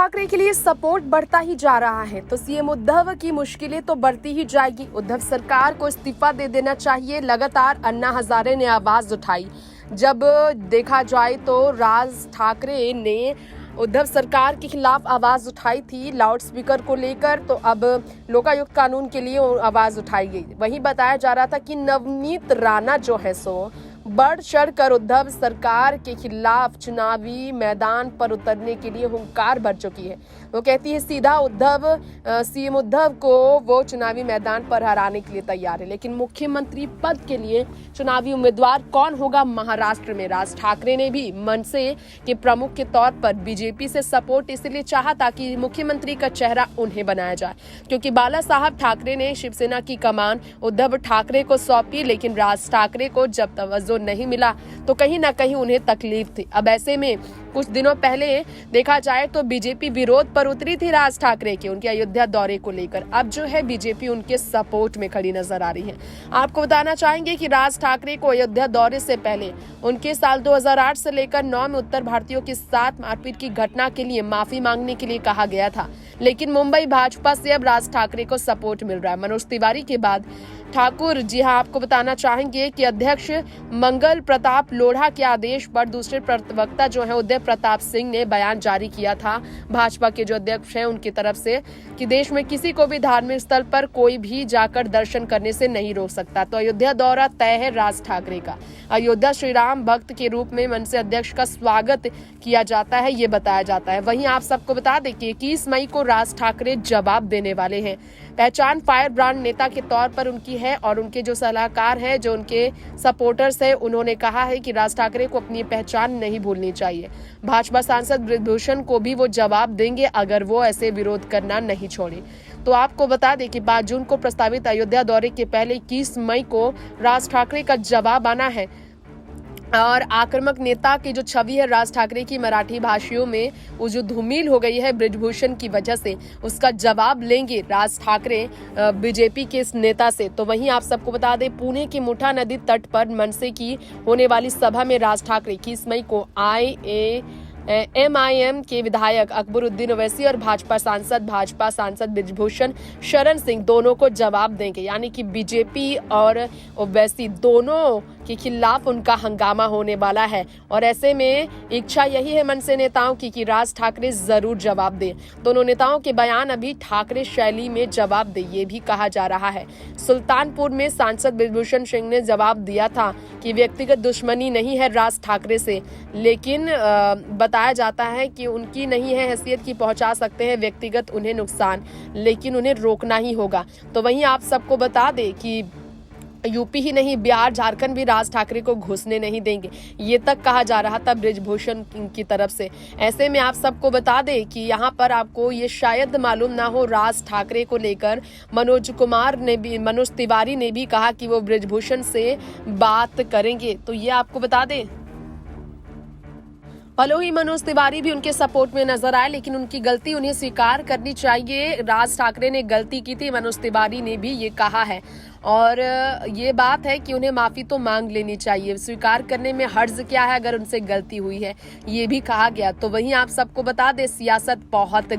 ठाकरे के लिए सपोर्ट बढ़ता ही जा रहा है तो सीएम उद्धव की मुश्किलें तो बढ़ती ही जाएगी। उद्धव सरकार को इस्तीफा दे देना चाहिए। लगातार अन्ना हजारे ने आवाज उठाई। जब देखा जाए तो राज ठाकरे ने उद्धव सरकार के खिलाफ आवाज उठाई थी लाउड स्पीकर को लेकर, तो अब लोकायुक्त कानून के लिए आवाज उठाई गई। वहीं बताया जा रहा था कि नवनीत राणा जो है सो बढ़ चढ़ कर उद्धव सरकार के खिलाफ चुनावी मैदान पर उतरने के लिए हुंकार भर चुकी है। वो कहती है सीधा सीएम उद्धव को वो चुनावी मैदान पर हराने के लिए तैयार है। लेकिन मुख्यमंत्री पद के लिए चुनावी उम्मीदवार कौन होगा महाराष्ट्र में? राज ठाकरे ने भी मनसे के प्रमुख के तौर पर बीजेपी से सपोर्ट इसलिए चाहा ताकि मुख्यमंत्री का चेहरा उन्हें बनाया जाए, क्योंकि बाला साहब ठाकरे ने शिवसेना की कमान उद्धव ठाकरे को सौंपी। लेकिन राज ठाकरे को जब तवज्जो नहीं मिला तो कहीं ना कहीं उन्हें तकलीफ थी। अब ऐसे में कुछ दिनों पहले देखा जाए तो बीजेपी विरोध पर उतरी थी राज ठाकरे के उनके अयोध्या दौरे को लेकर। अब जो है बीजेपी उनके सपोर्ट में खड़ी नजर आ रही है। आपको बताना चाहेंगे कि राज ठाकरे को अयोध्या दौरे से पहले उनके साल 2008 से लेकर 9 में उत्तर भारतीयों के साथ मारपीट की घटना के लिए माफी मांगने के लिए कहा गया था। लेकिन मुंबई भाजपा से अब राज ठाकरे को सपोर्ट मिल रहा है। मनोज तिवारी के बाद ठाकुर, जी हां, आपको बताना चाहेंगे कि अध्यक्ष मंगल प्रताप लोढ़ा के आदेश पर दूसरे प्रवक्ता जो है उदय प्रताप सिंह ने बयान जारी किया था भाजपा के जो अध्यक्ष हैं उनकी तरफ से कि देश में किसी को भी धार्मिक स्थल पर कोई भी जाकर दर्शन करने से नहीं रोक सकता। तो अयोध्या दौरा तय है राज ठाकरे का। अयोध्या श्री राम भक्त के रूप में मनसे अध्यक्ष का स्वागत किया जाता है, ये बताया जाता है। वहीं आप सबको बता दें कि 21 मई को राज ठाकरे जवाब देने वाले हैं। पहचान फायर ब्रांड नेता के तौर पर उनकी है और उनके जो सलाहकार हैं, जो उनके सपोर्टर्स हैं, उन्होंने कहा है कि राज ठाकरे को अपनी पहचान नहीं भूलनी चाहिए। भाजपा सांसद बृजभूषण को भी वो जवाब देंगे अगर वो ऐसे विरोध करना नहीं छोड़े। तो आपको बता दें कि 5 जून को प्रस्तावित अयोध्या दौरे के पहले 21 मई को राज ठाकरे का जवाब आना है। और आक्रामक नेता की जो छवि है राज ठाकरे की मराठी भाषियों में वो जो धूमिल हो गई है बृजभूषण की वजह से, उसका जवाब लेंगे राज ठाकरे बीजेपी के इस नेता से। तो वहीं आप सबको बता दें पुणे के मुठा नदी तट पर मनसे की होने वाली सभा में राज ठाकरे 21 मई को MIM के विधायक अकबरुद्दीन ओवैसी और भाजपा सांसद बृजभूषण शरण सिंह दोनों को जवाब देंगे। यानी कि बीजेपी और ओवैसी दोनों के खिलाफ उनका हंगामा होने वाला है। और ऐसे में इच्छा यही है मनसे नेताओं की कि राज ठाकरे जरूर जवाब दें। दोनों नेताओं के बयान अभी ठाकरे शैली में जवाब दे, ये भी कहा जा रहा है। सुल्तानपुर में सांसद बृजभूषण सिंह ने जवाब दिया था कि व्यक्तिगत दुश्मनी नहीं है राज ठाकरे से, लेकिन बताया जाता है कि उनकी नहीं है हैसियत की पहुंचा सकते हैं व्यक्तिगत उन्हें नुकसान, लेकिन उन्हें रोकना ही होगा। तो वहीं आप सबको बता दें कि यूपी ही नहीं बिहार झारखंड भी राज ठाकरे को घुसने नहीं देंगे, ये तक कहा जा रहा था बृजभूषण की तरफ से। ऐसे में आप सबको बता दें कि यहाँ पर आपको ये शायद मालूम ना हो, राज ठाकरे को लेकर मनोज तिवारी ने भी कहा कि वो बृजभूषण से बात करेंगे। तो ये आपको बता दें भले ही मनोज तिवारी भी उनके सपोर्ट में नजर आए, लेकिन उनकी गलती उन्हें स्वीकार करनी चाहिए। राज ठाकरे ने गलती की थी, मनोज तिवारी ने भी ये कहा है। और ये बात है कि उन्हें माफी तो मांग लेनी चाहिए, स्वीकार करने में हर्ज क्या है अगर उनसे गलती हुई है, ये भी कहा गया। तो वहीं आप सबको बता दें सियासत बहुत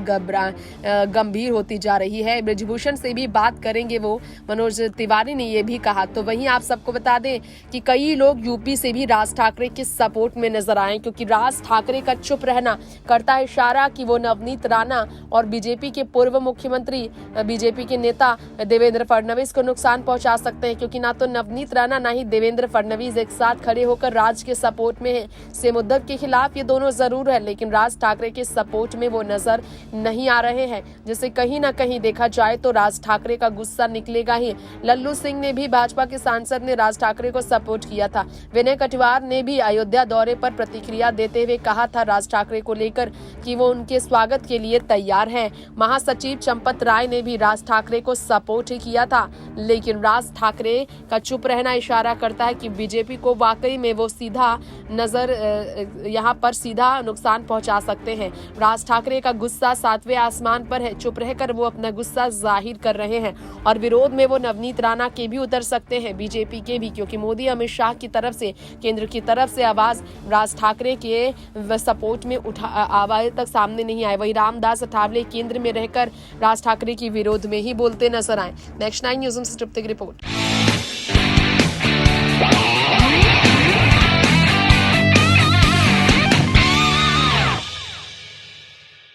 गंभीर होती जा रही है। बृजभूषण से भी बात करेंगे वो, मनोज तिवारी ने ये भी कहा। तो वहीं आप सबको बता दें कि कई लोग यूपी से भी राज ठाकरे के सपोर्ट में नजर आए, क्योंकि राज ठाकरे का चुप रहना करता है इशारा कि वो नवनीत राणा और बीजेपी के पूर्व मुख्यमंत्री बीजेपी के नेता देवेंद्र फडणवीस को नुकसान पहुंचा सकते हैं, क्योंकि ना तो नवनीत राणा ना ही देवेंद्र फडणवीस एक साथ खड़े होकर राज के सपोर्ट में हैं। सीएम उद्धव के खिलाफ ये दोनों जरूर है, लेकिन राज ठाकरे के सपोर्ट में वो नजर नहीं आ रहे हैं, जिससे कहीं ना कहीं देखा जाए तो राज ठाकरे का गुस्सा निकलेगा ही। लल्लू सिंह ने भी, भाजपा के सांसद ने राज ठाकरे को सपोर्ट किया था। विनय कटिवार ने भी अयोध्या दौरे पर प्रतिक्रिया देते हुए कहा था राज ठाकरे को लेकर कि वो उनके स्वागत के लिए तैयार हैं। महासचिव चंपत राय ने भी राज ठाकरे को सपोर्ट ही किया था, लेकिन लेकिन राज ठाकरे का चुप रहना इशारा करता है कि बीजेपी को वाकई में वो सीधा नजर यहाँ पर सीधा नुकसान पहुंचा सकते हैं। राज ठाकरे का गुस्सा 7वें आसमान पर है, चुप रहकर वो अपना गुस्सा जाहिर कर रहे हैं और विरोध में वो नवनीत राणा के भी उतर सकते हैं, बीजेपी के भी, क्योंकि मोदी अमित शाह की तरफ से, केंद्र की तरफ से आवाज राज ठाकरे के सपोर्ट में आवाज तक सामने नहीं आए। वही रामदास अठावले केंद्र में रहकर राज ठाकरे की विरोध में ही बोलते नजर आए। नेक्स्ट 9 न्यूज़ से तृप्ति की रिपोर्ट।